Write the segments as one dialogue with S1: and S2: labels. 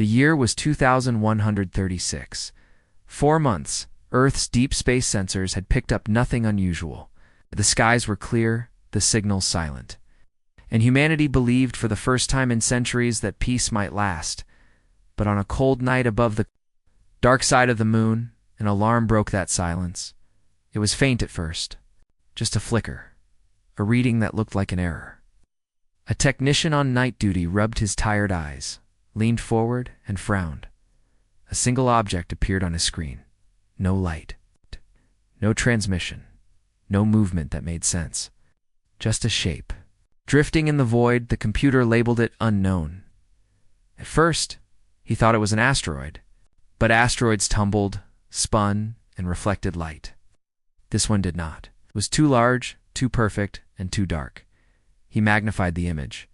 S1: The year was 2136. 4 months, Earth's deep space sensors had picked up nothing unusual. The skies were clear, the signals silent. And humanity believed for the first time in centuries that peace might last. But on a cold night above the dark side of the moon, an alarm broke that silence. It was faint at first, just a flicker, a reading that looked like an error. A technician on night duty rubbed his tired eyes, leaned forward, and frowned. A single object appeared on his screen. No light. No transmission. No movement that made sense. Just a shape. Drifting in the void, the computer labeled it unknown. At first, he thought it was an asteroid, but asteroids tumbled, spun, and reflected light. This one did not. It was too large, too perfect, and too dark. He magnified the image.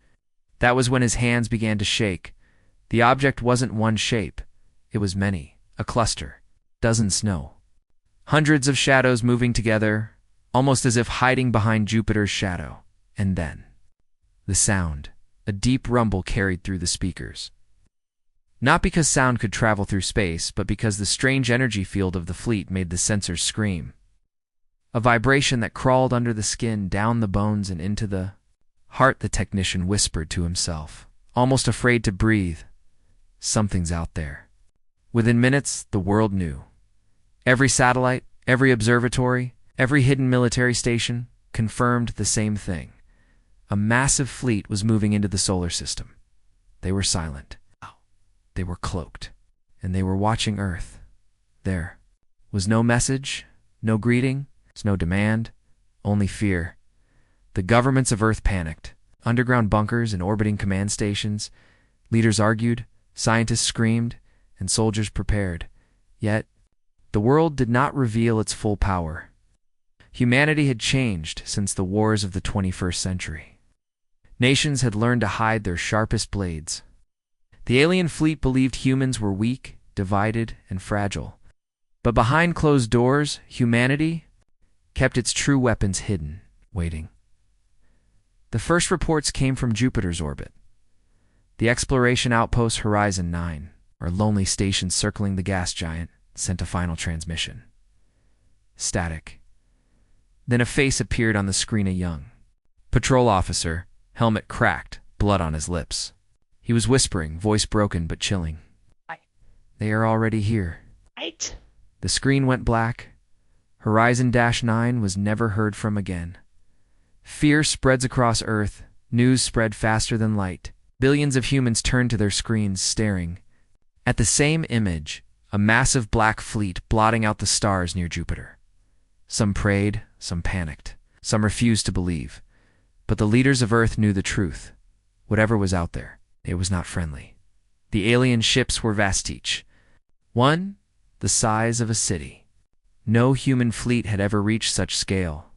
S1: That was when his hands began to shake. The object wasn't one shape. It was many, a cluster, dozens no. Hundreds of shadows moving together, almost as if hiding behind Jupiter's shadow. And then, the sound, a deep rumble carried through the speakers. Not because sound could travel through space, but because the strange energy field of the fleet made the sensors scream. A vibration that crawled under the skin, down the bones, and into the heart, the technician whispered to himself, almost afraid to breathe. Something's out there. Within minutes, the world knew. Every satellite, every observatory, every hidden military station confirmed the same thing. A massive fleet was moving into the solar system. They were silent. They were cloaked. And they were watching Earth. There was no message, no greeting, no demand, only fear. The governments of Earth panicked. Underground bunkers and orbiting command stations. Leaders argued, scientists screamed, and soldiers prepared. Yet, the world did not reveal its full power. Humanity had changed since the wars of the 21st century. Nations had learned to hide their sharpest blades. The alien fleet believed humans were weak, divided, and fragile. But behind closed doors, humanity kept its true weapons hidden, waiting. The first reports came from Jupiter's orbit. The exploration outpost Horizon 9, or lonely station circling the gas giant, sent a final transmission. Static. Then a face appeared on the screen, a young patrol officer, helmet cracked, blood on his lips. He was whispering, voice broken but chilling. They are already here.
S2: Right.
S1: The screen went black. Horizon-9 was never heard from again. Fear spreads across Earth. News spread faster than light. Billions of humans turned to their screens, staring. At the same image, a massive black fleet blotting out the stars near Jupiter. Some prayed, some panicked, some refused to believe. But the leaders of Earth knew the truth. Whatever was out there, it was not friendly. The alien ships were vast each. One, the size of a city. No human fleet had ever reached such scale.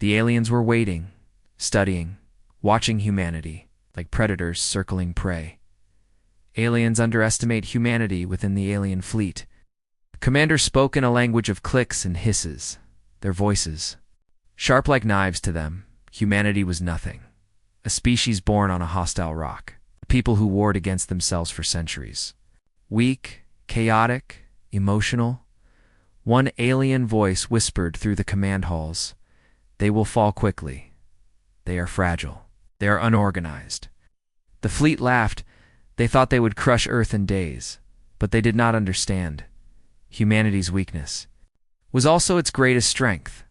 S1: The aliens were waiting, studying, watching humanity, like predators circling prey. Aliens underestimate humanity within the alien fleet. Commanders spoke in a language of clicks and hisses, their voices sharp like knives to them. Humanity was nothing, a species born on a hostile rock, people who warred against themselves for centuries. Weak, chaotic, emotional. One alien voice whispered through the command halls, "They will fall quickly. They are fragile. They are unorganized." The fleet laughed. They thought they would crush Earth in days, but they did not understand. Humanity's weakness was also its greatest strength.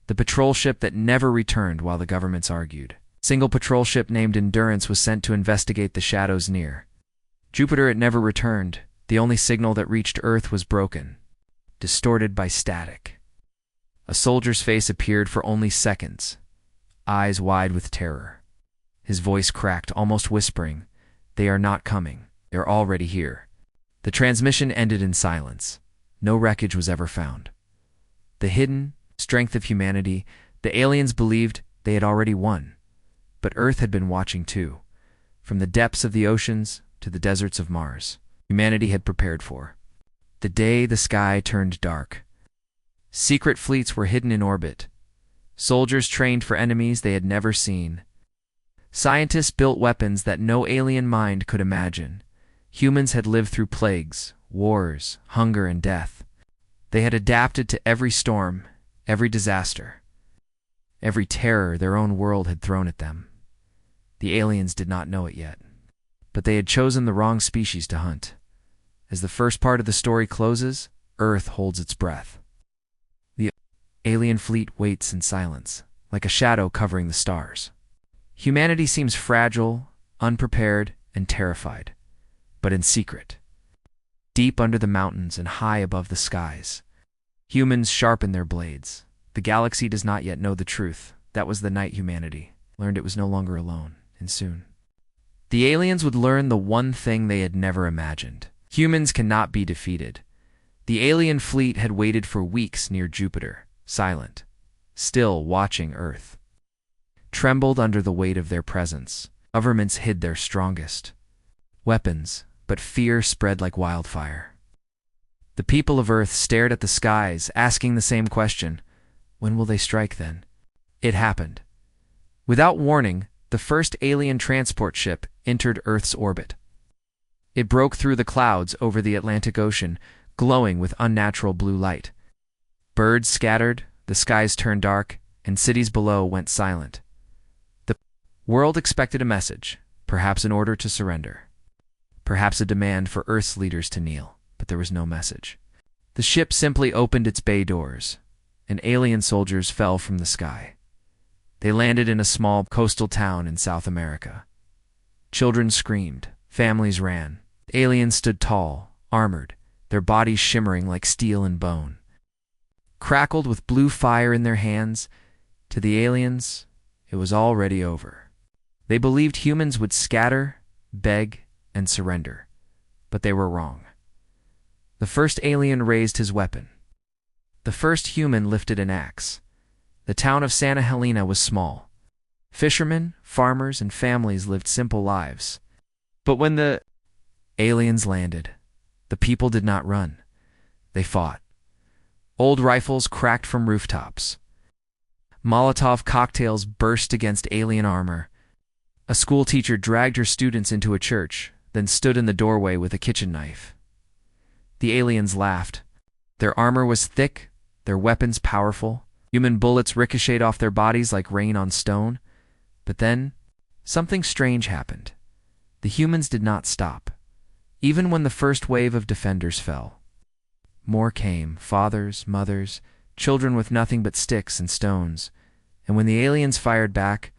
S1: The patrol ship that never returned while the governments argued. A single patrol ship named Endurance was sent to investigate the shadows near Jupiter. It never returned. The only signal that reached Earth was broken, distorted by static. A soldier's face appeared for only seconds, eyes wide with terror. His voice cracked, almost whispering, "They are not coming. They are already here." The transmission ended in silence. No wreckage was ever found. The hidden strength of humanity, the aliens believed they had already won. But Earth had been watching too. From the depths of the oceans to the deserts of Mars, humanity had prepared for the day the sky turned dark. Secret fleets were hidden in orbit. Soldiers trained for enemies they had never seen. Scientists built weapons that no alien mind could imagine. Humans had lived through plagues, wars, hunger, and death. They had adapted to every storm, every disaster, every terror their own world had thrown at them. The aliens did not know it yet, but they had chosen the wrong species to hunt. As the first part of the story closes, Earth holds its breath. The alien fleet waits in silence, like a shadow covering the stars. Humanity seems fragile, unprepared, and terrified, but in secret. Deep under the mountains and high above the skies, humans sharpen their blades. The galaxy does not yet know the truth. That was the night humanity learned it was no longer alone, and soon the aliens would learn the one thing they had never imagined. Humans cannot be defeated. The alien fleet had waited for weeks near Jupiter, silent, still watching Earth. Trembled under the weight of their presence. Governments hid their strongest weapons, but fear spread like wildfire. The people of Earth stared at the skies, asking the same question: when will they strike then? It happened. Without warning, the first alien transport ship entered Earth's orbit. It broke through the clouds over the Atlantic Ocean, glowing with unnatural blue light. Birds scattered, the skies turned dark, and cities below went silent. The world expected a message, perhaps an order to surrender, perhaps a demand for Earth's leaders to kneel, but there was no message. The ship simply opened its bay doors, and alien soldiers fell from the sky. They landed in a small coastal town in South America. Children screamed, families ran. Aliens stood tall, armored, their bodies shimmering like steel and bone. Crackled with blue fire in their hands, to the aliens, it was already over. They believed humans would scatter, beg, and surrender, but they were wrong. The first alien raised his weapon. The first human lifted an axe. The town of Santa Helena was small. Fishermen, farmers, and families lived simple lives. But when the aliens landed, the people did not run. They fought. Old rifles cracked from rooftops. Molotov cocktails burst against alien armor. A schoolteacher dragged her students into a church, then stood in the doorway with a kitchen knife. The aliens laughed. Their armor was thick, their weapons powerful. Human bullets ricocheted off their bodies like rain on stone. But then, something strange happened. The humans did not stop, even when the first wave of defenders fell. More came, fathers, mothers, children with nothing but sticks and stones. And when the aliens fired back,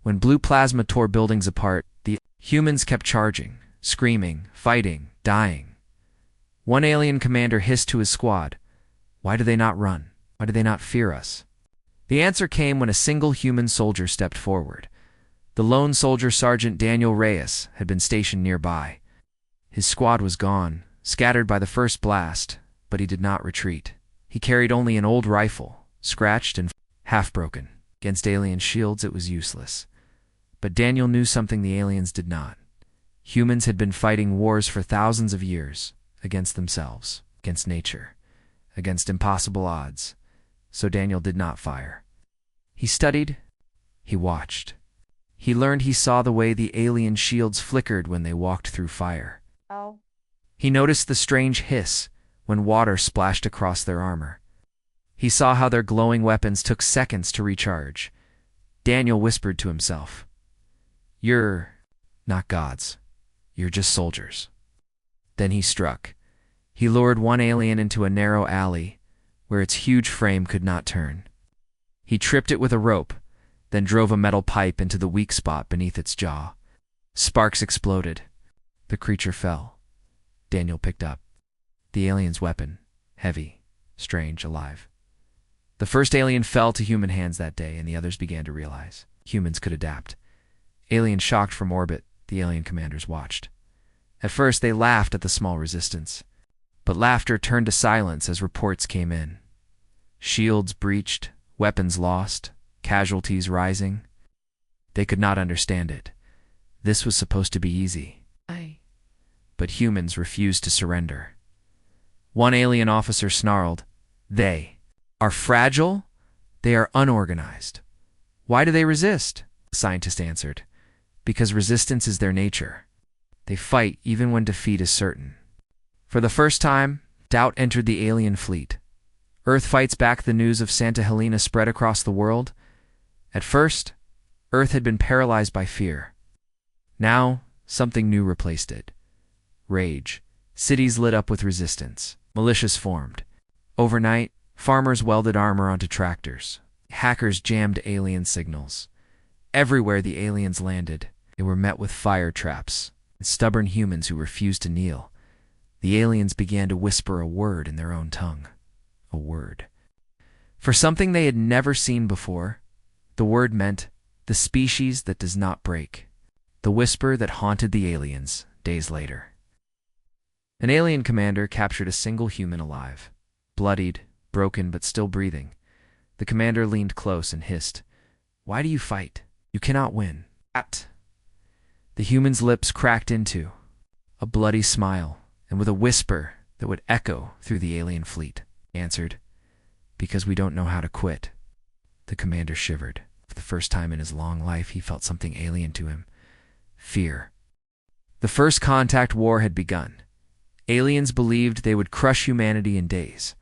S1: when blue plasma tore buildings apart, the humans kept charging, screaming, fighting, dying. One alien commander hissed to his squad, "Why do they not run? Why do they not fear us?" The answer came when a single human soldier stepped forward. The lone soldier, Sergeant Daniel Reyes, had been stationed nearby. His squad was gone, scattered by the first blast, but he did not retreat. He carried only an old rifle, scratched and half-broken. Against alien shields it was useless. But Daniel knew something the aliens did not. Humans had been fighting wars for thousands of years, against themselves, against nature, against impossible odds. So Daniel did not fire. He studied, he watched. He learned, he saw the way the alien shields flickered when they walked through fire.
S2: Oh.
S1: He noticed the strange hiss when water splashed across their armor. He saw how their glowing weapons took seconds to recharge. Daniel whispered to himself, "You're not gods. You're just soldiers." Then he struck. He lured one alien into a narrow alley where its huge frame could not turn. He tripped it with a rope, then drove a metal pipe into the weak spot beneath its jaw. Sparks exploded. The creature fell. Daniel picked up the alien's weapon, heavy, strange, alive. The first alien fell to human hands that day, and the others began to realize humans could adapt. Aliens shocked from orbit, the alien commanders watched. At first they laughed at the small resistance, but laughter turned to silence as reports came in. Shields breached, weapons lost, casualties rising. They could not understand it. This was supposed to be easy. But humans refused to surrender. One alien officer snarled, "They are fragile. They are unorganized. Why do they resist?" The scientist answered, "Because resistance is their nature. They fight even when defeat is certain. For the first time, doubt entered the alien fleet. Earth fights back. The news of Santa Helena spread across the world. At first, Earth had been paralyzed by fear. Now, something new replaced it. Rage. Cities lit up with resistance. Militias formed. Overnight, farmers welded armor onto tractors. Hackers jammed alien signals. Everywhere the aliens landed, they were met with fire traps and stubborn humans who refused to kneel. The aliens began to whisper a word in their own tongue. A word. For something they had never seen before, the word meant the species that does not break. The whisper that haunted the aliens days later. An alien commander captured a single human alive. Bloodied, broken, but still breathing. The commander leaned close and hissed, "Why do you fight? You cannot win." The human's lips cracked into a bloody smile, and with a whisper that would echo through the alien fleet, answered, "Because we don't know how to quit." The commander shivered. For the first time in his long life, he felt something alien to him. Fear. The first contact war had begun. Aliens believed they would crush humanity in days,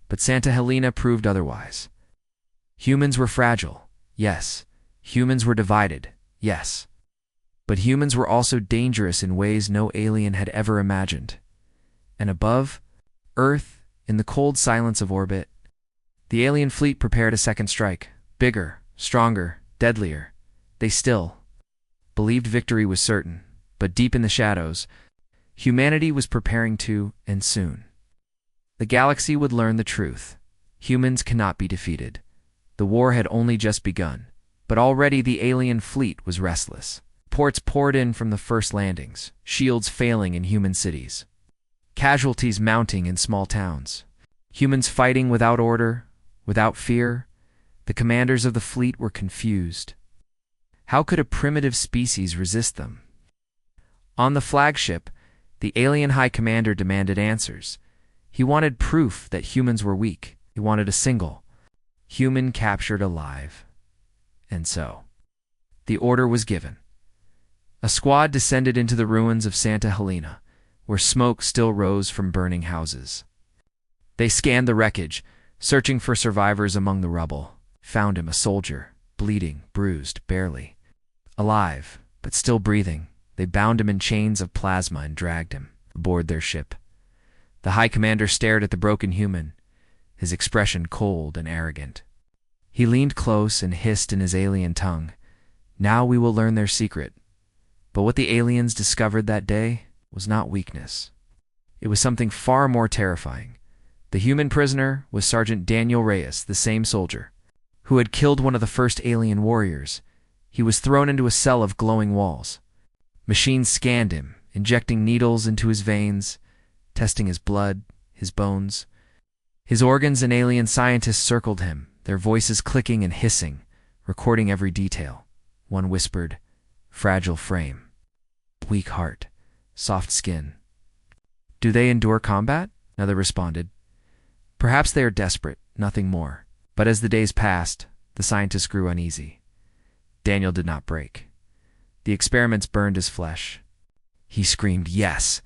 S1: but Santa Helena proved otherwise. Humans were fragile, yes. Humans were divided, yes. But humans were also dangerous in ways no alien had ever imagined. And above, Earth, in the cold silence of orbit, the alien fleet prepared a second strike. Bigger, stronger, deadlier. They still believed victory was certain, but deep in the shadows, humanity was preparing to, and soon. The galaxy would learn the truth. Humans cannot be defeated. The war had only just begun, but already the alien fleet was restless. Reports poured in from the first landings, shields failing in human cities. Casualties mounting in small towns. Humans fighting without order, without fear. The commanders of the fleet were confused. How could a primitive species resist them? On the flagship, the alien high commander demanded answers. He wanted proof that humans were weak. He wanted a single human captured alive. And so, the order was given. A squad descended into the ruins of Santa Helena, where smoke still rose from burning houses. They scanned the wreckage, searching for survivors among the rubble. Found him, a soldier, bleeding, bruised, barely alive, but still breathing. They bound him in chains of plasma and dragged him aboard their ship. The high commander stared at the broken human, his expression cold and arrogant. He leaned close and hissed in his alien tongue, "Now we will learn their secret." But what the aliens discovered that day was not weakness. It was something far more terrifying. The human prisoner was Sergeant Daniel Reyes, the same soldier who had killed one of the first alien warriors. He was thrown into a cell of glowing walls. Machines scanned him, injecting needles into his veins, testing his blood, his bones. His organs, and alien scientists circled him, their voices clicking and hissing, recording every detail. One whispered, "Fragile frame. Weak heart. Soft skin." "Do they endure combat?" Another responded. "Perhaps they are desperate, nothing more." But as the days passed, the scientists grew uneasy. Daniel did not break. The experiments burned his flesh. He screamed, "Yes!"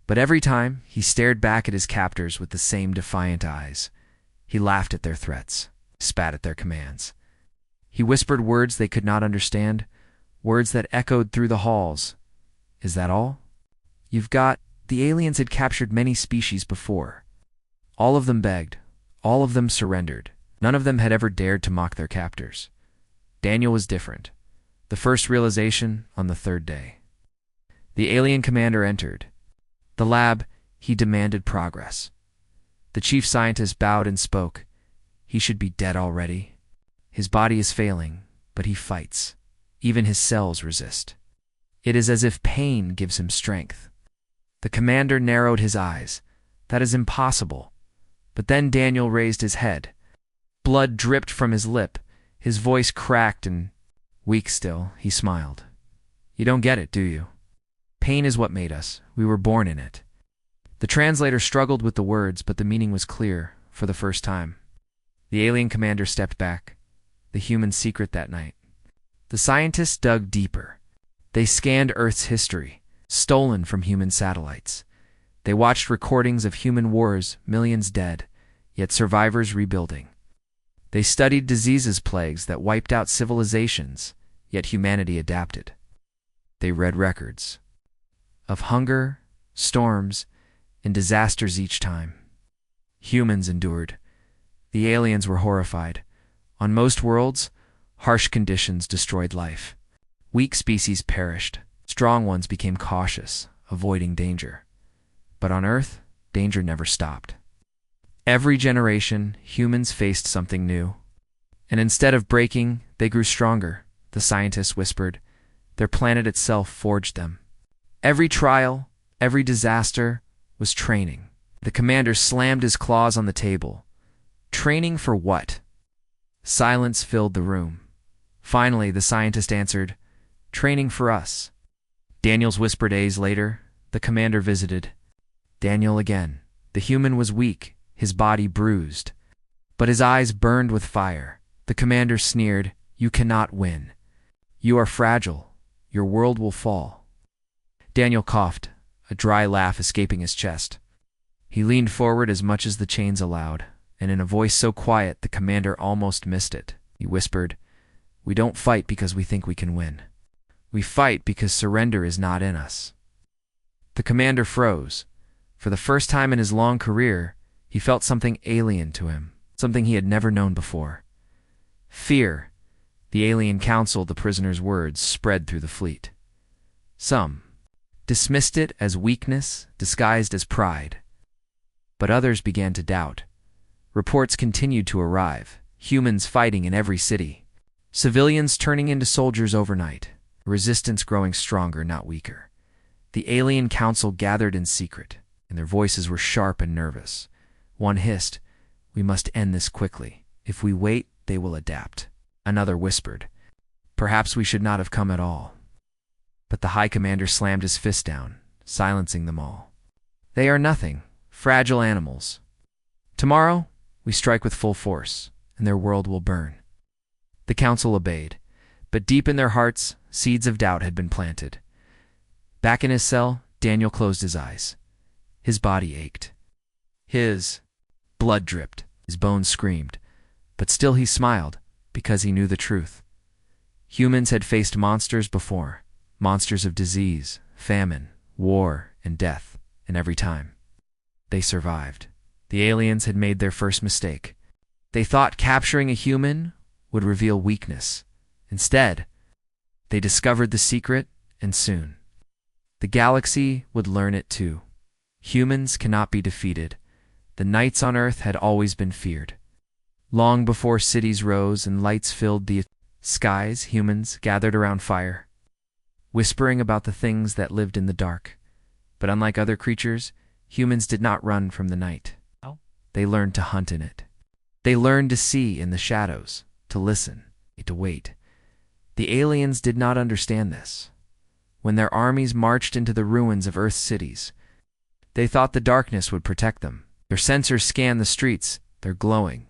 S1: But every time, he stared back at his captors with the same defiant eyes. He laughed at their threats, spat at their commands. He whispered words they could not understand, words that echoed through the halls. "Is that all? You've got..." The aliens had captured many species before. All of them begged. All of them surrendered. None of them had ever dared to mock their captors. Daniel was different. The first realization on the third day. The alien commander entered. The lab, he demanded progress. The chief scientist bowed and spoke. He should be dead already. His body is failing, but he fights. Even his cells resist. It is as if pain gives him strength. The commander narrowed his eyes. "That is impossible." But then Daniel raised his head. Blood dripped from his lip. His voice cracked and, weak still, he smiled. "You don't get it, do you? Pain is what made us. We were born in it." The translator struggled with the words, but the meaning was clear for the first time. The alien commander stepped back. The human secret that night. The scientists dug deeper. They scanned Earth's history. stolen from human satellites. They watched recordings of human wars, millions dead, yet survivors rebuilding. They studied diseases, plagues that wiped out civilizations, yet humanity adapted. They read records of hunger, storms, and disasters each time. Humans endured. The aliens were horrified. On most worlds, harsh conditions destroyed life. Weak species perished. Strong ones became cautious, avoiding danger. But on Earth, danger never stopped. Every generation, humans faced something new. And instead of breaking, they grew stronger, the scientists whispered. Their planet itself forged them. Every trial, every disaster was training. The commander slammed his claws on the table. Training for what? Silence filled the room. Finally, the scientist answered, training for us. Daniels whispered. Days later, the commander visited. Daniel again. The human was weak, his body bruised, but his eyes burned with fire. The commander sneered, you cannot win. You are fragile. Your world will fall. Daniel coughed, a dry laugh escaping his chest. He leaned forward as much as the chains allowed, and in a voice so quiet the commander almost missed it, he whispered, we don't fight because we think we can win. We fight because surrender is not in us. The commander froze. For the first time in his long career, he felt something alien to him, something he had never known before. Fear. The alien council, the prisoner's words, spread through the fleet. Some dismissed it as weakness, disguised as pride. But others began to doubt. Reports continued to arrive, humans fighting in every city, civilians turning into soldiers overnight, resistance growing stronger, not weaker. The alien council gathered in secret, and their voices were sharp and nervous. One hissed, we must end this quickly. If we wait, they will adapt. Another whispered, perhaps we should not have come at all. But the high commander slammed his fist down, silencing them all. They are nothing, fragile animals. Tomorrow, we strike with full force, and their world will burn. The council obeyed, but deep in their hearts, seeds of doubt had been planted. Back in his cell, Daniel closed his eyes. His body ached. His blood dripped. His bones screamed. But still he smiled, because he knew the truth. Humans had faced monsters before, monsters of disease, famine, war, and death, and every time, they survived. The aliens had made their first mistake. They thought capturing a human would reveal weakness. Instead, they discovered the secret, and soon, the galaxy would learn it too. Humans cannot be defeated. The nights on Earth had always been feared. Long before cities rose and lights filled the skies, humans gathered around fire, whispering about the things that lived in the dark. But unlike other creatures, humans did not run from the night. They learned to hunt in it. They learned to see in the shadows, to listen, to wait. The aliens did not understand this. When their armies marched into the ruins of Earth's cities, they thought the darkness would protect them. Their sensors scanned the streets, they're glowing.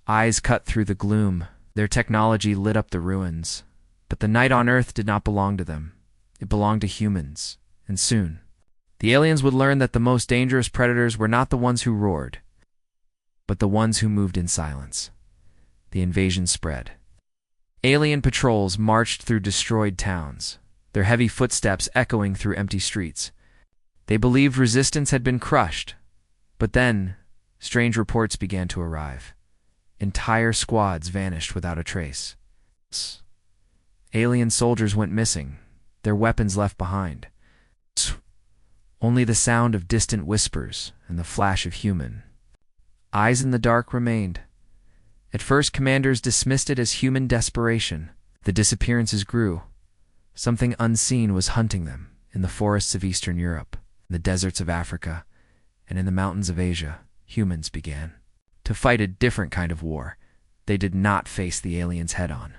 S1: Eyes cut through the gloom. Their technology lit up the ruins. But the night on Earth did not belong to them. It belonged to humans. And soon, the aliens would learn that the most dangerous predators were not the ones who roared, but the ones who moved in silence. The invasion spread. Alien patrols marched through destroyed towns, their heavy footsteps echoing through empty streets. They believed resistance had been crushed. But then, strange reports began to arrive. Entire squads vanished without a trace. Alien soldiers went missing, their weapons left behind. Only the sound of distant whispers and the flash of human eyes in the dark remained. At first, commanders dismissed it as human desperation. The disappearances grew. Something unseen was hunting them in the forests of Eastern Europe, in the deserts of Africa, and in the mountains of Asia. Humans began to fight a different kind of war. They did not face the aliens head-on.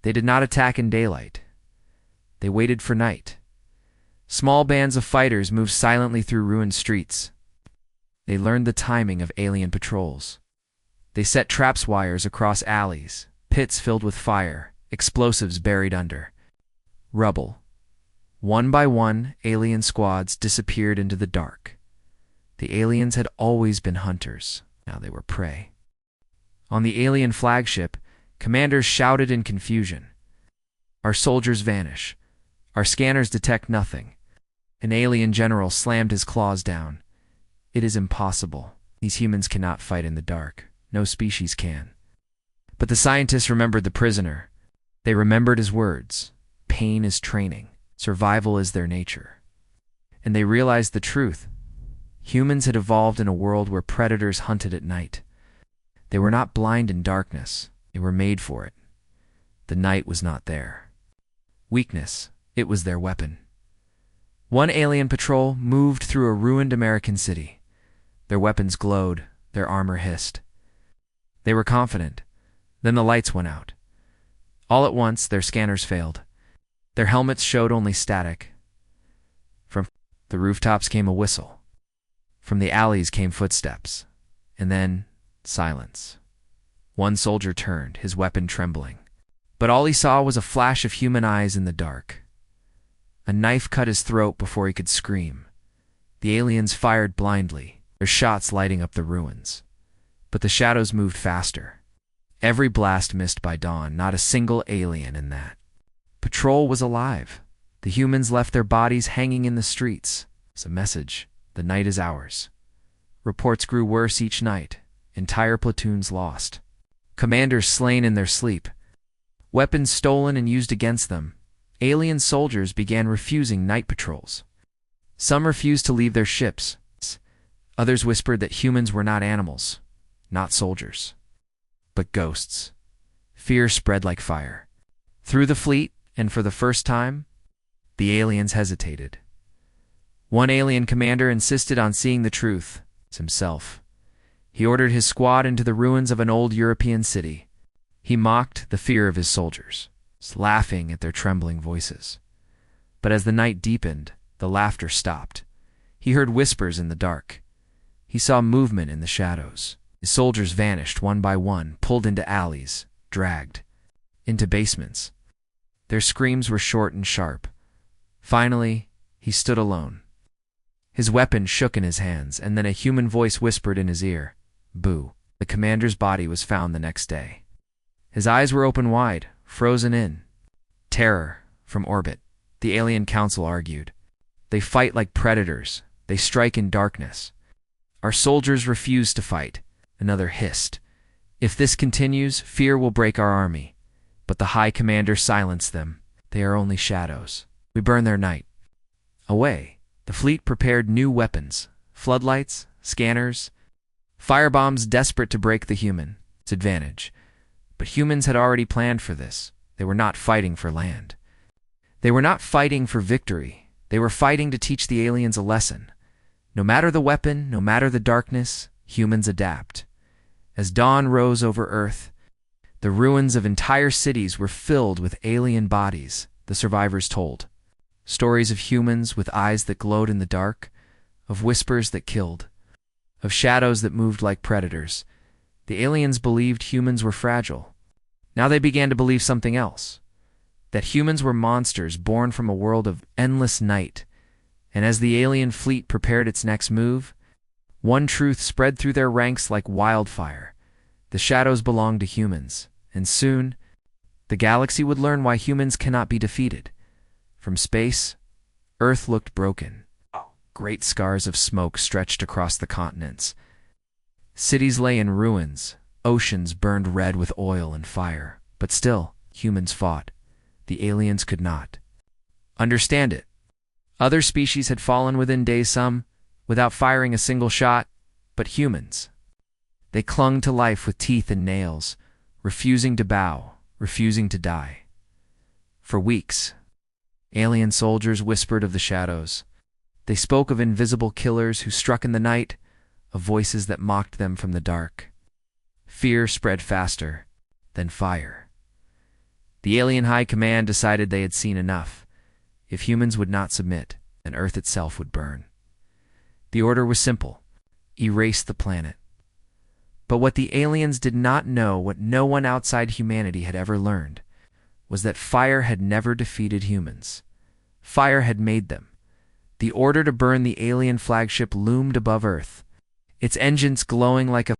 S1: They did not attack in daylight. They waited for night. Small bands of fighters moved silently through ruined streets. They learned the timing of alien patrols. They set traps wires across alleys, pits filled with fire, explosives buried under rubble. One by one, alien squads disappeared into the dark. The aliens had always been hunters. Now they were prey. On the alien flagship, commanders shouted in confusion. Our soldiers vanish. Our scanners detect nothing. An alien general slammed his claws down. It is impossible. These humans cannot fight in the dark. No species can. But the scientists remembered the prisoner. They remembered his words. Pain is training. Survival is their nature. And they realized the truth. Humans had evolved in a world where predators hunted at night. They were not blind in darkness. They were made for it. The night was not there. Weakness, it was their weapon. One alien patrol moved through a ruined American city. Their weapons glowed, their armor hissed. They were confident. Then the lights went out. All at once, their scanners failed. Their helmets showed only static. From the rooftops came a whistle. From the alleys came footsteps. And then, silence. One soldier turned, his weapon trembling. But all he saw was a flash of human eyes in the dark. A knife cut his throat before he could scream. The aliens fired blindly, their shots lighting up the ruins. But the shadows moved faster. Every blast missed by dawn, not a single alien in that. Patrol was alive. The humans left their bodies hanging in the streets. It's a message. The night is ours. Reports grew worse each night. Entire platoons lost. Commanders slain in their sleep. Weapons stolen and used against them. Alien soldiers began refusing night patrols. Some refused to leave their ships. Others whispered that humans were not animals, not soldiers, but ghosts. Fear spread like fire. Through the fleet, and for the first time, the aliens hesitated. One alien commander insisted on seeing the truth, himself. He ordered his squad into the ruins of an old European city. He mocked the fear of his soldiers, laughing at their trembling voices. But as the night deepened, the laughter stopped. He heard whispers in the dark. He saw movement in the shadows. His soldiers vanished one by one, pulled into alleys, dragged into basements. Their screams were short and sharp. Finally, he stood alone. His weapon shook in his hands, and then a human voice whispered in his ear, "Boo." The commander's body was found the next day. His eyes were open wide, frozen in terror from orbit. The alien council argued. They fight like predators. They strike in darkness. Our soldiers refuse to fight. Another hissed. If this continues, fear will break our army. But the high commander silenced them. They are only shadows. We burn their night away. The fleet prepared new weapons, floodlights, scanners, firebombs desperate to break the human's advantage. But humans had already planned for this. They were not fighting for land. They were not fighting for victory. They were fighting to teach the aliens a lesson. No matter the weapon, no matter the darkness, humans adapt. As dawn rose over Earth, the ruins of entire cities were filled with alien bodies, the survivors told. Stories of humans with eyes that glowed in the dark, of whispers that killed, of shadows that moved like predators. The aliens believed humans were fragile. Now they began to believe something else, that humans were monsters born from a world of endless night. And as the alien fleet prepared its next move, one truth spread through their ranks like wildfire. The shadows belonged to humans, and soon, the galaxy would learn why humans cannot be defeated. From space, Earth looked broken. Great scars of smoke stretched across the continents. Cities lay in ruins, oceans burned red with oil and fire. But still, humans fought. The aliens could not understand it. Other species had fallen within days, some without firing a single shot, but humans. They clung to life with teeth and nails, refusing to bow, refusing to die. For weeks, alien soldiers whispered of the shadows. They spoke of invisible killers who struck in the night, of voices that mocked them from the dark. Fear spread faster than fire. The alien high command decided they had seen enough. If humans would not submit, then Earth itself would burn. The order was simple: erase the planet. But what the aliens did not know, what no one outside humanity had ever learned, was that fire had never defeated humans. Fire had made them. The order to burn the alien flagship loomed above Earth, its engines glowing like a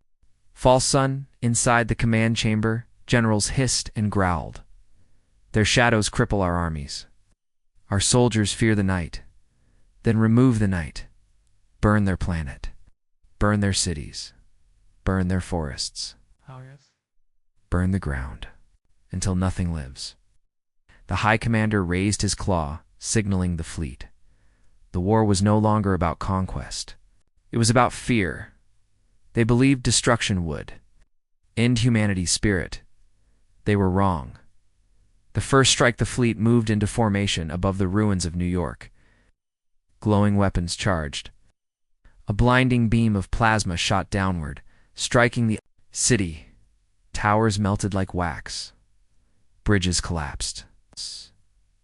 S1: false sun. Inside the command chamber, generals hissed and growled. Their shadows cripple our armies. Our soldiers fear the night. Then remove the night. Burn their planet. Burn their cities. Burn their forests.
S2: Oh, yes.
S1: Burn the ground, until nothing lives. The High Commander raised his claw, signaling the fleet. The war was no longer about conquest. It was about fear. They believed destruction would end humanity's spirit. They were wrong. The first strike, the fleet moved into formation above the ruins of New York. Glowing weapons charged. A blinding beam of plasma shot downward, striking the city. Towers melted like wax. Bridges collapsed.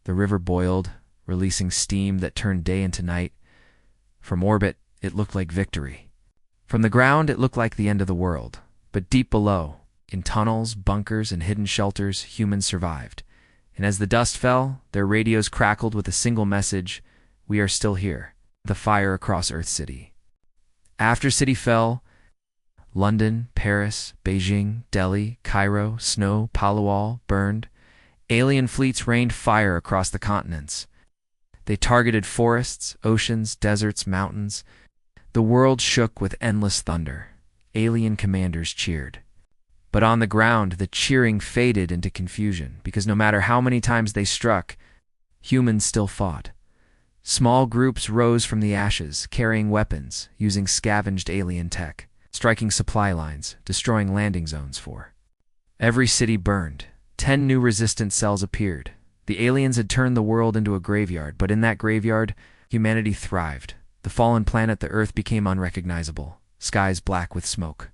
S1: The river boiled, releasing steam that turned day into night. From orbit, it looked like victory. From the ground, it looked like the end of the world. But deep below, in tunnels, bunkers, and hidden shelters, humans survived. And as the dust fell, their radios crackled with a single message: "We are still here." The fire across Earth City. After City fell, London, Paris, Beijing, Delhi, Cairo, Snow, Palawal burned. Alien fleets rained fire across the continents. They targeted forests, oceans, deserts, mountains. The world shook with endless thunder. Alien commanders cheered. But on the ground, the cheering faded into confusion, because no matter how many times they struck, humans still fought. Small groups rose from the ashes, carrying weapons, using scavenged alien tech, striking supply lines, destroying landing zones for. Every city burned. 10 new resistance cells appeared. The aliens had turned the world into a graveyard, but in that graveyard, humanity thrived. The fallen planet, the Earth, became unrecognizable. Skies black with smoke.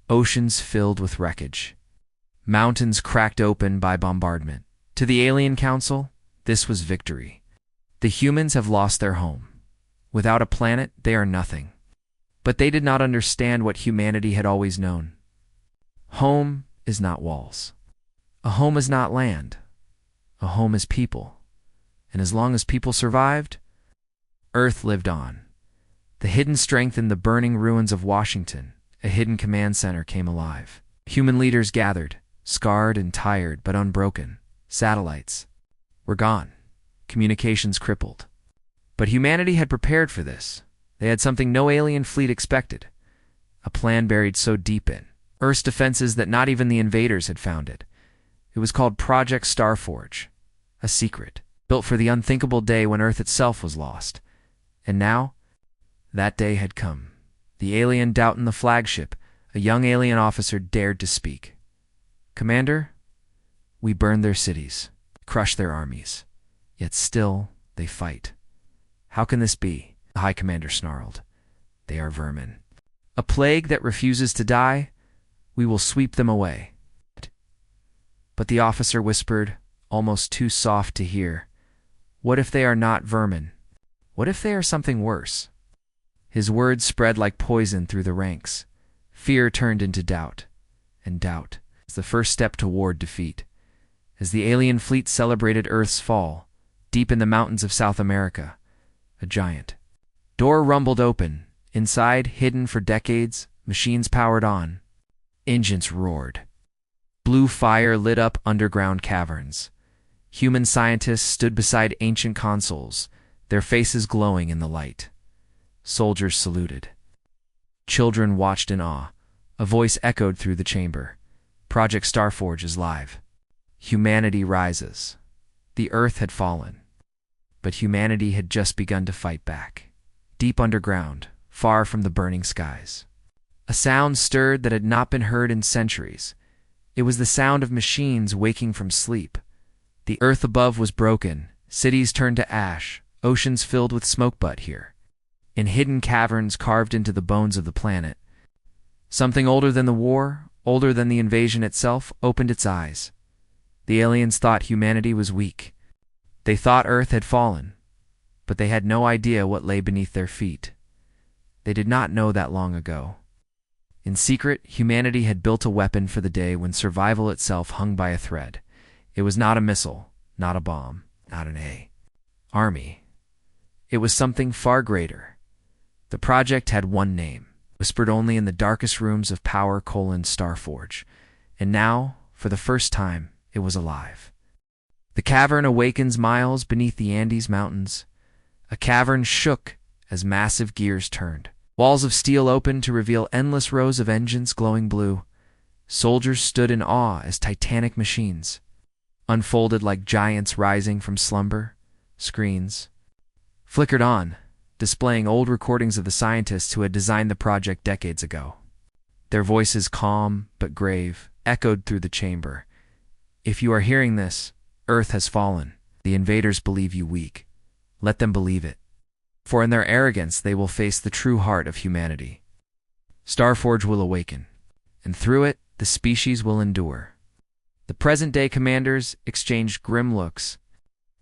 S1: Oceans filled with wreckage. Mountains cracked open by bombardment. To the Alien Council, this was victory. The humans have lost their home. Without a planet, they are nothing. But they did not understand what humanity had always known. Home is not walls. A home is not land. A home is people. And as long as people survived, Earth lived on. The hidden strength in the burning ruins of Washington, a hidden command center, came alive. Human leaders gathered, scarred and tired but unbroken. Satellites were gone. Communications crippled. But humanity had prepared for this. They had something no alien fleet expected. A plan buried so deep in Earth's defenses that not even the invaders had found it. It was called Project Starforge, a secret, built for the unthinkable day when Earth itself was lost. And now, that day had come. The alien Doughton, the flagship, a young alien officer, dared to speak. "Commander, we burned their cities, crushed their armies, yet still they fight. How can this be?" The High Commander snarled. "They are vermin. A plague that refuses to die. We will sweep them away." But the officer whispered, almost too soft to hear, "What if they are not vermin? What if they are something worse?" His words spread like poison through the ranks. Fear turned into doubt, and doubt is the first step toward defeat. As the alien fleet celebrated Earth's fall, deep in the mountains of South America, a giant door rumbled open. Inside, hidden for decades, machines powered on. Engines roared. Blue fire lit up underground caverns. Human scientists stood beside ancient consoles, their faces glowing in the light. Soldiers saluted. Children watched in awe. A voice echoed through the chamber. "Project Starforge is live. Humanity rises." The Earth had fallen, but humanity had just begun to fight back. Deep underground, far from the burning skies, a sound stirred that had not been heard in centuries. It was the sound of machines waking from sleep. The Earth above was broken. Cities turned to ash. Oceans filled with smoke. But here, in hidden caverns carved into the bones of the planet, something older than the war, older than the invasion itself, opened its eyes. The aliens thought humanity was weak. They thought Earth had fallen, but they had no idea what lay beneath their feet. They did not know that long ago. In secret, humanity had built a weapon for the day when survival itself hung by a thread. It was not a missile, not a bomb, not an army. It was something far greater. The project had one name, whispered only in the darkest rooms of Power: Starforge. And now, for the first time, it was alive. The cavern awakens miles beneath the Andes Mountains. A cavern shook as massive gears turned. Walls of steel opened to reveal endless rows of engines glowing blue. Soldiers stood in awe as titanic machines unfolded like giants rising from slumber. Screens flickered on, displaying old recordings of the scientists who had designed the project decades ago. Their voices, calm but grave, echoed through the chamber. If you are hearing this, Earth has fallen. The invaders believe you weak. Let them believe it. For in their arrogance they will face the true heart of humanity. Starforge will awaken, and through it, the species will endure. The present-day commanders exchanged grim looks.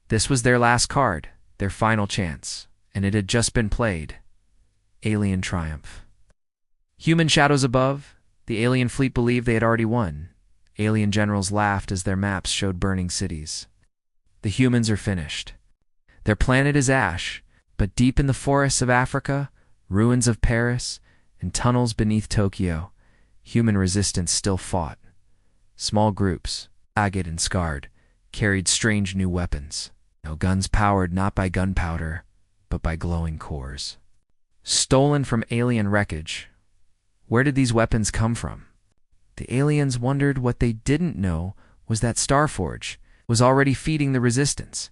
S1: This was their last card, their final chance, and it had just been played. Alien triumph. Human shadows above, the alien fleet believed they had already won. Alien generals laughed as their maps showed burning cities. The humans are finished. Their planet is ash, but deep in the forests of Africa, ruins of Paris, and tunnels beneath Tokyo, human resistance still fought. Small groups, agate and scarred, carried strange new weapons. No guns powered not by gunpowder, but by glowing cores. Stolen from alien wreckage. Where did these weapons come from? The aliens wondered. What they didn't know was that Starforge was already feeding the resistance.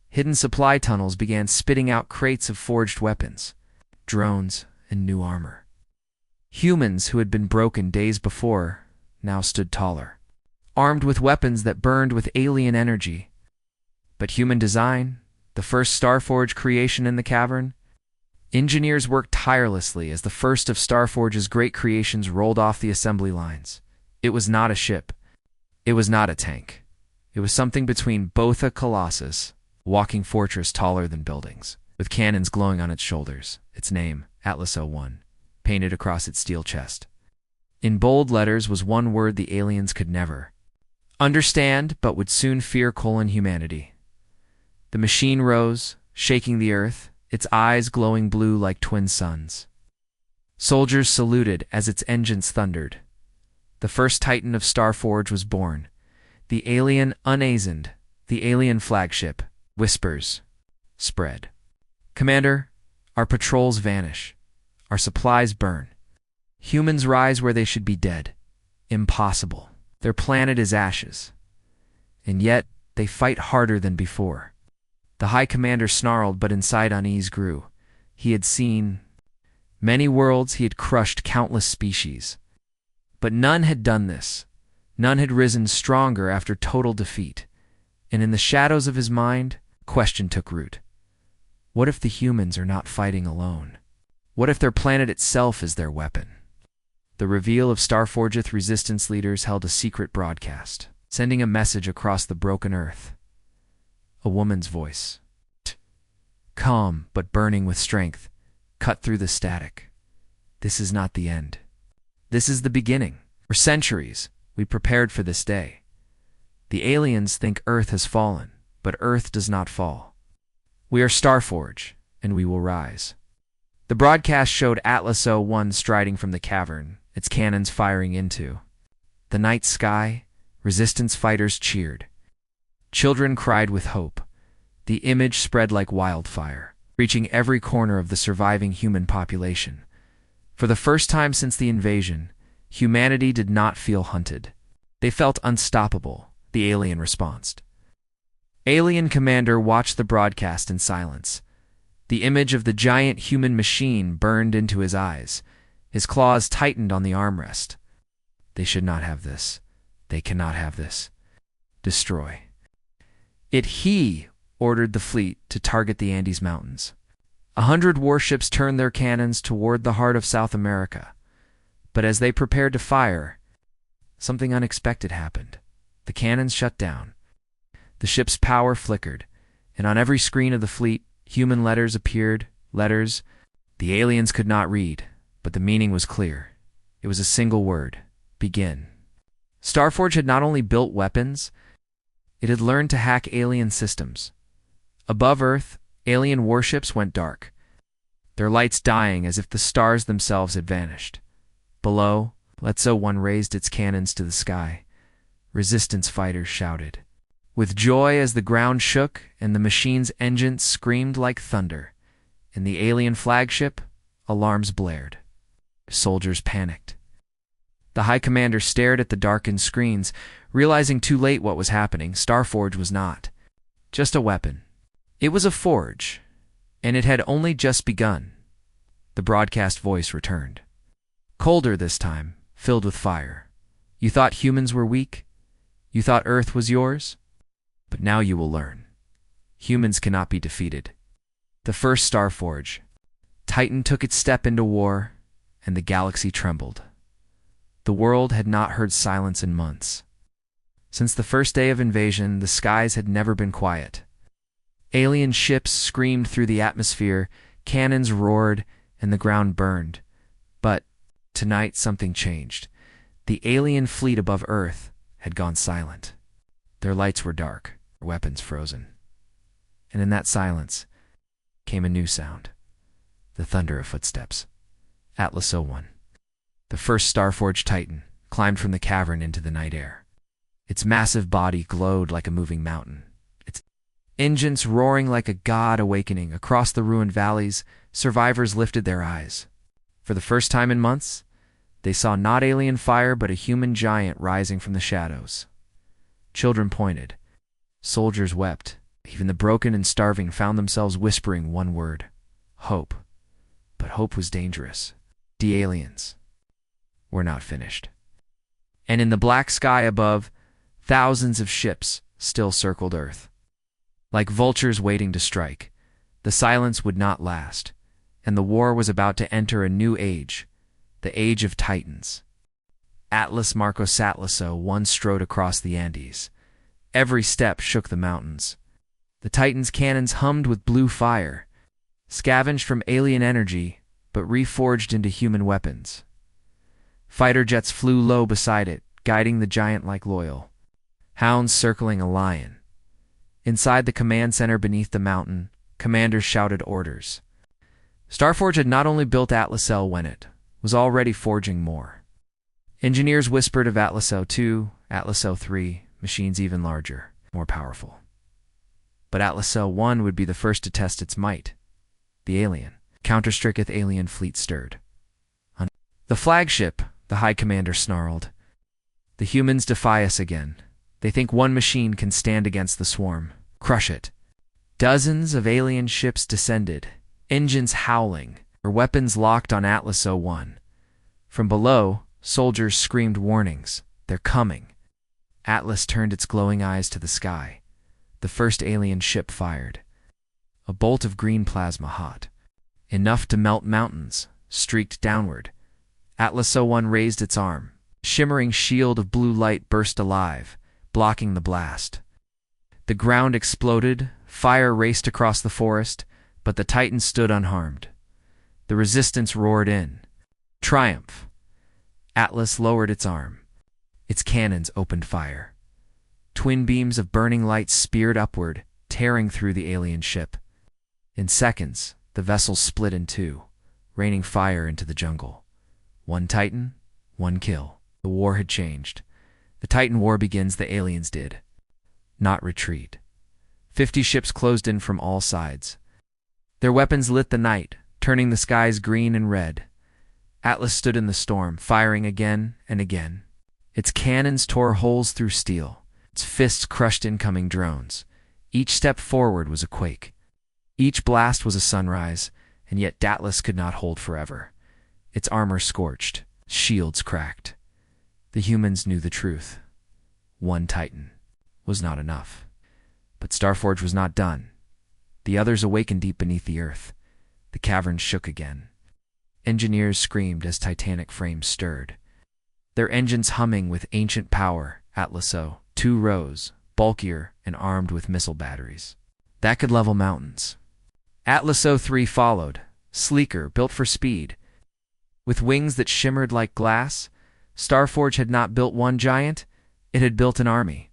S1: Hidden supply tunnels began spitting out crates of forged weapons, drones, and new armor. Humans who had been broken days before now stood taller, armed with weapons that burned with alien energy. But human design, the first Starforge creation in the cavern, engineers worked tirelessly as the first of Starforge's great creations rolled off the assembly lines. It was not a ship. It was not a tank. It was something between both a colossus, walking fortress taller than buildings, with cannons glowing on its shoulders, its name, Atlas 01, painted across its steel chest. In bold letters was one word the aliens could never understand, but would soon fear: humanity. The machine rose, shaking the earth, its eyes glowing blue like twin suns. Soldiers saluted as its engines thundered. The first Titan of Starforge was born. The alien Unazened, the alien flagship. Whispers spread. Commander, our patrols vanish. Our supplies burn. Humans rise where they should be dead. Impossible. Their planet is ashes. And yet, they fight harder than before. The High Commander snarled, but inside unease grew. He had seen many worlds, he had crushed countless species. But none had done this. None had risen stronger after total defeat. And in the shadows of his mind, question took root. What if the humans are not fighting alone? What if their planet itself is their weapon? The reveal of Starforge's resistance leaders held a secret broadcast, sending a message across the broken earth. A woman's voice, calm but burning with strength, cut through the static. This is not the end. This is the beginning. For centuries, we prepared for this day. The aliens think Earth has fallen, but Earth does not fall. We are Starforge, and we will rise. The broadcast showed Atlas 01 striding from the cavern, its cannons firing into the night sky. Resistance fighters cheered. Children cried with hope. The image spread like wildfire, reaching every corner of the surviving human population. For the first time since the invasion, humanity did not feel hunted. They felt unstoppable, the alien responded. Alien Commander watched the broadcast in silence. The image of the giant human machine burned into his eyes. His claws tightened on the armrest. They should not have this. They cannot have this. Destroy. He ordered the fleet to target the Andes Mountains. 100 warships turned their cannons toward the heart of South America. But as they prepared to fire, something unexpected happened. The cannons shut down. The ship's power flickered, and on every screen of the fleet, human letters appeared, letters the aliens could not read, but the meaning was clear. It was a single word: begin. Starforge had not only built weapons, it had learned to hack alien systems. Above Earth, Alien warships went dark, their lights dying as if the stars themselves had vanished. Below, HFY raised its cannons to the sky. Resistance fighters shouted with joy as the ground shook and the machine's engines screamed like thunder. In the alien flagship, alarms blared. Soldiers panicked. The High Commander stared at the darkened screens, realizing too late what was happening. Starforge was not just a weapon. It was a forge, and it had only just begun. The broadcast voice returned. Colder this time, filled with fire. You thought humans were weak? You thought Earth was yours? But now you will learn. Humans cannot be defeated. The first Starforge. Titan took its step into war, and the galaxy trembled. The world had not heard silence in months. Since the first day of invasion, the skies had never been quiet. Alien ships screamed through the atmosphere, cannons roared, and the ground burned. But tonight something changed. The alien fleet above Earth had gone silent. Their lights were dark, their weapons frozen. And in that silence came a new sound. The thunder of footsteps. HFY, the first Starforged Titan, climbed from the cavern into the night air. Its massive body glowed like a moving mountain. Its engines roaring like a god awakening. Across the ruined valleys, survivors lifted their eyes. For the first time in months, they saw not alien fire but a human giant rising from the shadows. Children pointed. Soldiers wept. Even the broken and starving found themselves whispering one word: hope. But hope was dangerous. The aliens were not finished. And in the black sky above, thousands of ships still circled Earth. Like vultures waiting to strike, the silence would not last, and the war was about to enter a new age, the Age of Titans. Atlas Marcos HFY strode across the Andes. Every step shook the mountains. The Titan's cannons hummed with blue fire, scavenged from alien energy, but reforged into human weapons. Fighter jets flew low beside it, guiding the giant like loyal hounds circling a lion. Inside the command center beneath the mountain, commanders shouted orders. Starforge had not only built HFY when it was already forging more. Engineers whispered of HFY 2, HFY 3, machines even larger, more powerful. But HFY 1 would be the first to test its might. The alien, counter-stricketh alien fleet stirred. The flagship, the High Commander snarled. The humans defy us again. They think one machine can stand against the swarm. Crush it. Dozens of alien ships descended, engines howling, their weapons locked on HFY 1. From below, soldiers screamed warnings. They're coming. Atlas turned its glowing eyes to the sky. The first alien ship fired. A bolt of green plasma hot, enough to melt mountains, streaked downward. HFY 1 raised its arm. A shimmering shield of blue light burst alive, blocking the blast. The ground exploded, fire raced across the forest, but the Titan stood unharmed. The resistance roared in. Triumph! Atlas lowered its arm. Its cannons opened fire. Twin beams of burning light speared upward, tearing through the alien ship. In seconds, the vessel split in two, raining fire into the jungle. One Titan, one kill. The war had changed. The Titan war begins, the aliens did not retreat. 50 ships closed in from all sides. Their weapons lit the night, turning the skies green and red. Atlas stood in the storm, firing again and again. Its cannons tore holes through steel. Its fists crushed incoming drones. Each step forward was a quake. Each blast was a sunrise, and yet Atlas could not hold forever. Its armor scorched, shields cracked. The humans knew the truth. One Titan was not enough. But Starforge was not done. The others awakened deep beneath the earth. The caverns shook again. Engineers screamed as titanic frames stirred. Their engines humming with ancient power. HFY 2 rose, bulkier and armed with missile batteries that could level mountains. HFY 3 followed, sleeker, built for speed. With wings that shimmered like glass, Starforge had not built one giant, it had built an army.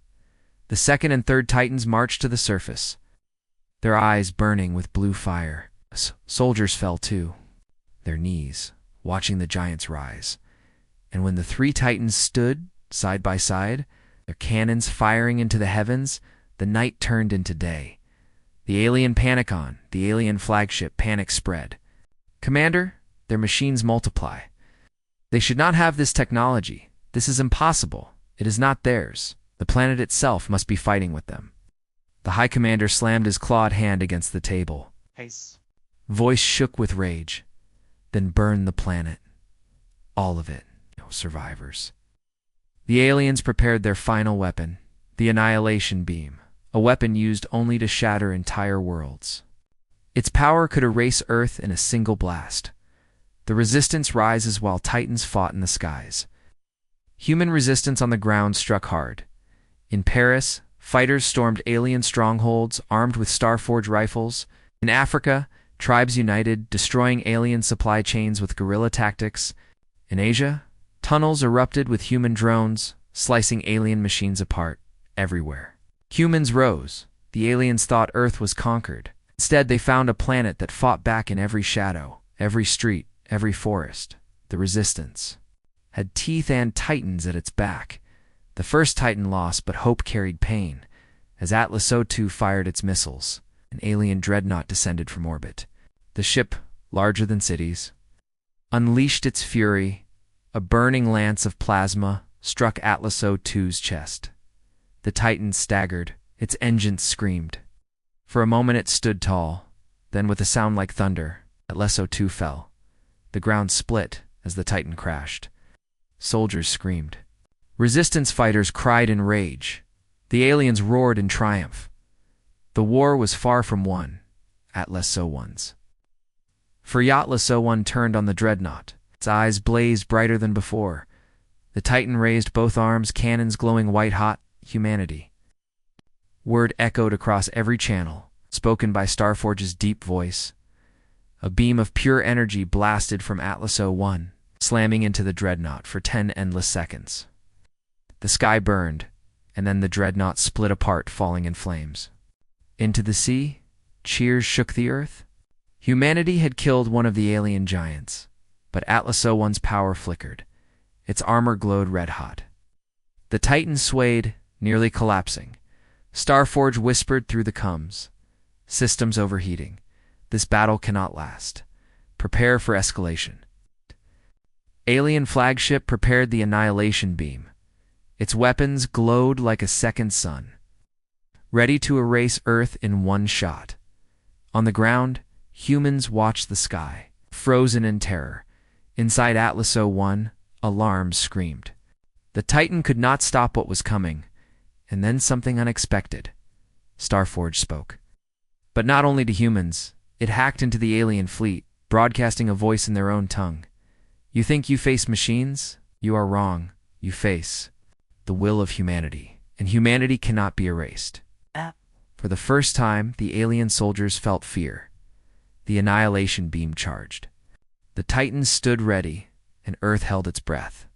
S1: The second and third Titans marched to the surface. their eyes burning with blue fire. Soldiers fell too, their knees, watching the giants rise. And when the three titans stood side by side, their cannons firing into the heavens, the night turned into day. The alien Panicon, the alien flagship, panic spread. "Commander, their machines multiply. They should not have this technology. This is impossible. It is not theirs. The planet itself must be fighting with them." The High Commander slammed his clawed hand against the table.
S2: Haste.
S1: Voice shook with rage. "Then burn the planet. All of it. No survivors." The aliens prepared their final weapon, the annihilation beam, a weapon used only to shatter entire worlds. Its power could erase Earth in a single blast. The resistance rises while titans fought in the skies. Human resistance on the ground struck hard. In Paris, fighters stormed alien strongholds armed with Starforge rifles. In Africa, tribes united, destroying alien supply chains with guerrilla tactics. In Asia, tunnels erupted with human drones, slicing alien machines apart everywhere. Humans rose. The aliens thought Earth was conquered. Instead, they found a planet that fought back in every shadow, every street, every forest. The resistance had teeth and titans at its back. The first titan lost, but hope carried pain. As Atlas O2 fired its missiles, an alien dreadnought descended from orbit. The ship, larger than cities, unleashed its fury. A burning lance of plasma struck Atlas O2's chest. The titan staggered. Its engines screamed. For a moment it stood tall. Then, with a sound like thunder, Atlas O2 fell. The ground split as the titan crashed. Soldiers screamed. Resistance fighters cried in rage. The aliens roared in triumph. The war was far from won. Atlas O1's. For Atlas O1 turned on the dreadnought. Its eyes blazed brighter than before. The titan raised both arms, cannons glowing white-hot. Humanity. Word echoed across every channel, spoken by Starforge's deep voice. A beam of pure energy blasted from Atlas O1, slamming into the dreadnought for 10 endless seconds. The sky burned, and then the dreadnought split apart, falling in flames. Into the sea, cheers shook the earth. Humanity had killed one of the alien giants, but Atlas O1's power flickered. Its armor glowed red-hot. The titan swayed, nearly collapsing. Starforge whispered through the coms. "Systems overheating. This battle cannot last. Prepare for escalation." Alien flagship prepared the annihilation beam. Its weapons glowed like a second sun, ready to erase Earth in one shot. On the ground, humans watched the sky, frozen in terror. Inside Atlas O1, alarms screamed. The Titan could not stop what was coming, and then something unexpected. Starforge spoke. But not only to humans, it hacked into the alien fleet, broadcasting a voice in their own tongue. "You think you face machines? You are wrong. You face the will of humanity, and humanity cannot be erased." For the first time, the alien soldiers felt fear. The annihilation beam charged. The Titans stood ready, and Earth held its breath.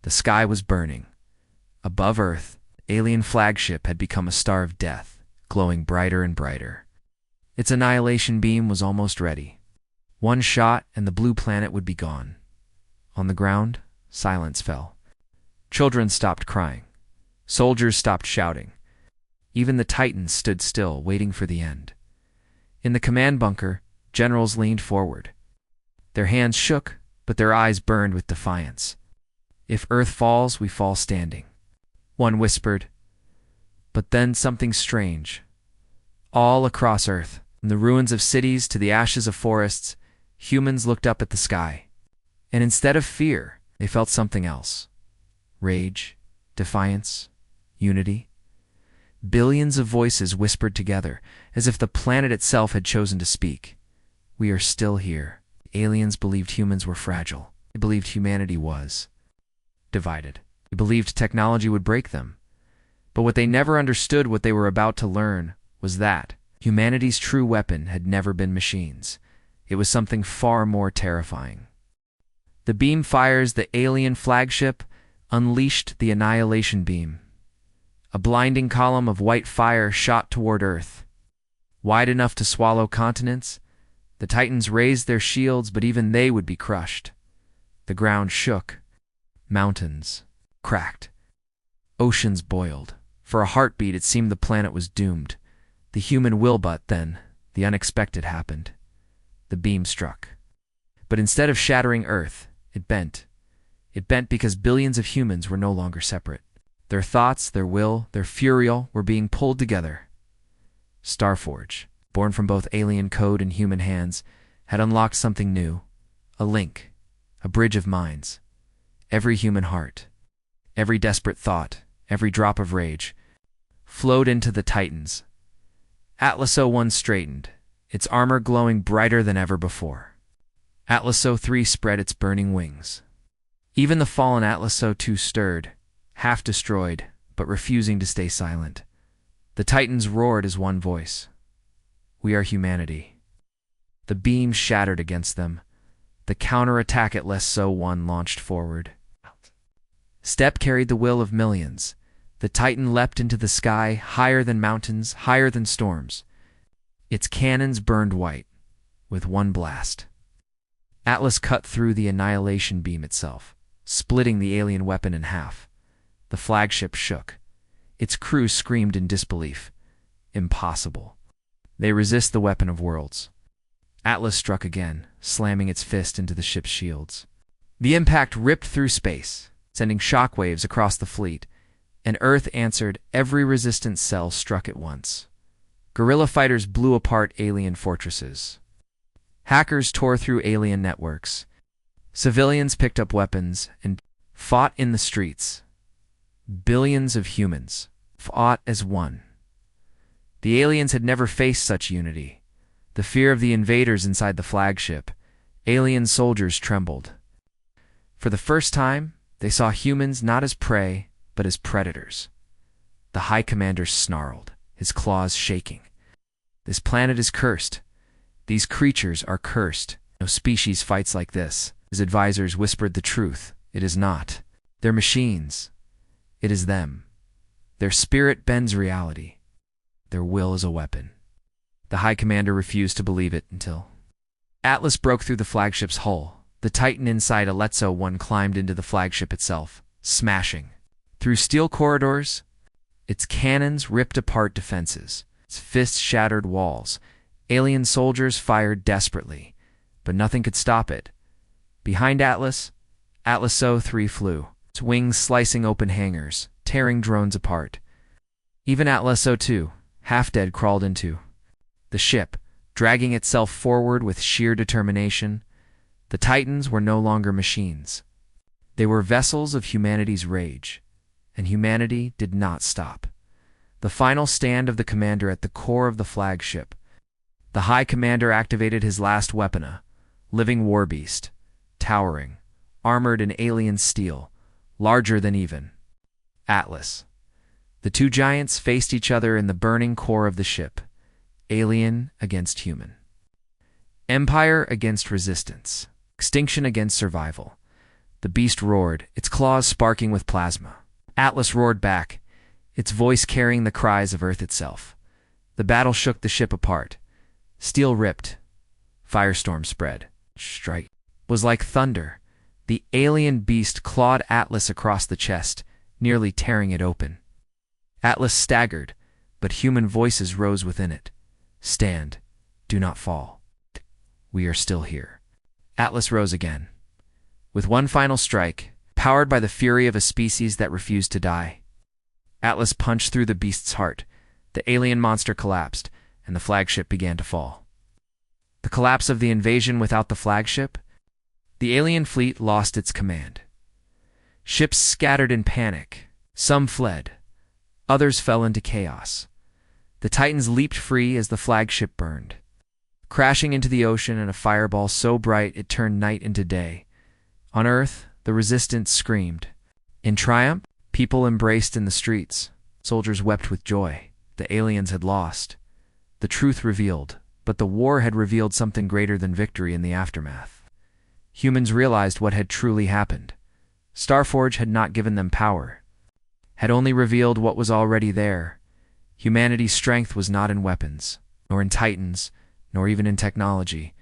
S1: The sky was burning. Above Earth, the alien flagship had become a star of death, glowing brighter and brighter. Its annihilation beam was almost ready. One shot, and the blue planet would be gone. On the ground, silence fell. Children stopped crying. Soldiers stopped shouting. Even the Titans stood still, waiting for the end. In the command bunker, generals leaned forward. Their hands shook, but their eyes burned with defiance. "If Earth falls, we fall standing," one whispered. But then something strange. All across Earth, from the ruins of cities to the ashes of forests, humans looked up at the sky. And instead of fear, they felt something else. Rage, defiance, unity. Billions of voices whispered together, as if the planet itself had chosen to speak. "We are still here." Aliens believed humans were fragile. They believed humanity was divided. They believed technology would break them. But what they never understood, what they were about to learn, was that humanity's true weapon had never been machines. It was something far more terrifying. The beam fires, the alien flagship unleashed the annihilation beam. A blinding column of white fire shot toward Earth. wide enough to swallow continents. The Titans raised their shields, but even they would be crushed. The ground shook. Mountains cracked. Oceans boiled. For a heartbeat, it seemed the planet was doomed. The human will, but then the unexpected happened. The beam struck. But instead of shattering Earth, it bent. It bent because billions of humans were no longer separate. Their thoughts, their will, their fury were being pulled together. Starforge, born from both alien code and human hands, had unlocked something new. A link, a bridge of minds. Every human heart, every desperate thought, every drop of rage, flowed into the Titans. Atlas 01 straightened, its armor glowing brighter than ever before. Atlas 03 spread its burning wings. Even the fallen Atlas 02 stirred, half destroyed, but refusing to stay silent. The Titans roared as one voice. We are humanity. The beam shattered against them. The counterattack Atlas 01 launched forward. Step carried the will of millions. The Titan leapt into the sky, higher than mountains, higher than storms. Its cannons burned white, with one blast. Atlas cut through the annihilation beam itself, splitting the alien weapon in half. The flagship shook. Its crew screamed in disbelief. Impossible. They resist the weapon of worlds. Atlas struck again, slamming its fist into the ship's shields. The impact ripped through space, sending shockwaves across the fleet, and Earth answered. Every resistance cell struck at once. Guerrilla fighters blew apart alien fortresses. Hackers tore through alien networks. Civilians picked up weapons and fought in the streets. Billions of humans fought as one. The aliens had never faced such unity. The fear of the invaders inside the flagship. Alien soldiers trembled. For the first time, they saw humans not as prey, but as predators. The High Commander snarled, his claws shaking. This planet is cursed. These creatures are cursed. No species fights like this. His advisors whispered the truth. It is not. They're machines. It is them. Their spirit bends reality. Their will is a weapon. The High Commander refused to believe it until Atlas broke through the flagship's hull. The Titan inside Atlas 01 climbed into the flagship itself, smashing. Through steel corridors, its cannons ripped apart defenses. Its fists shattered walls. Alien soldiers fired desperately, but nothing could stop it. Behind Atlas 03 flew, its wings slicing open hangars, tearing drones apart. Even Atlas 02, half dead, crawled into the ship, dragging itself forward with sheer determination. The Titans were no longer machines. They were vessels of humanity's rage, and humanity did not stop. The final stand of the commander at the core of the flagship. The High Commander activated his last weapon, a living war beast, towering, armored in alien steel, larger than even Atlas. The two giants faced each other in the burning core of the ship, alien against human. Empire against resistance, extinction against survival. The beast roared, its claws sparking with plasma. Atlas roared back, its voice carrying the cries of Earth itself. The battle shook the ship apart. Steel ripped. Firestorm spread. Strike was like thunder. The alien beast clawed Atlas across the chest, nearly tearing it open. Atlas staggered, but human voices rose within it. Stand. Do not fall. We are still here. Atlas rose again. With one final strike, powered by the fury of a species that refused to die, Atlas punched through the beast's heart. The alien monster collapsed, and the flagship began to fall. The collapse of the invasion without the flagship? The alien fleet lost its command. Ships scattered in panic. Some fled. Others fell into chaos. The Titans leaped free as the flagship burned, crashing into the ocean in a fireball so bright it turned night into day. On Earth, the resistance screamed. In triumph, people embraced in the streets. Soldiers wept with joy. The aliens had lost. The truth revealed, but the war had revealed something greater than victory in the aftermath. Humans realized what had truly happened. Starforge had not given them power, had only revealed what was already there. Humanity's strength was not in weapons, nor in titans, nor even in technology.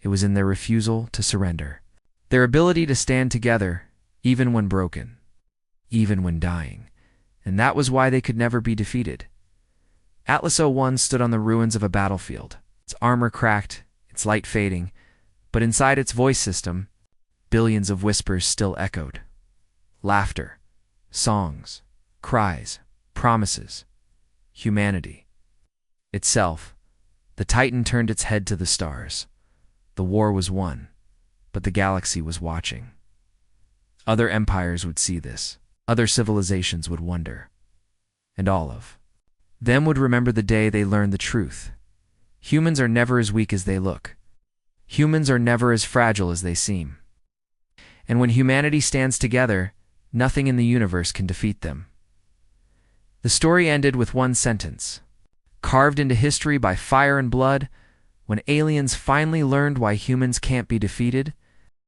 S1: It was in their refusal to surrender. Their ability to stand together, even when broken, even when dying. And that was why they could never be defeated. Atlas 01 stood on the ruins of a battlefield, its armor cracked, its light fading, but inside its voice system, billions of whispers still echoed. Laughter, songs, cries, promises, humanity. Itself, the Titan turned its head to the stars. The war was won, but the galaxy was watching. Other empires would see this. Other civilizations would wonder. And all of them would remember the day they learned the truth. Humans are never as weak as they look. Humans are never as fragile as they seem. And when humanity stands together, nothing in the universe can defeat them. The story ended with one sentence. Carved into history by fire and blood, when aliens finally learned why humans can't be defeated,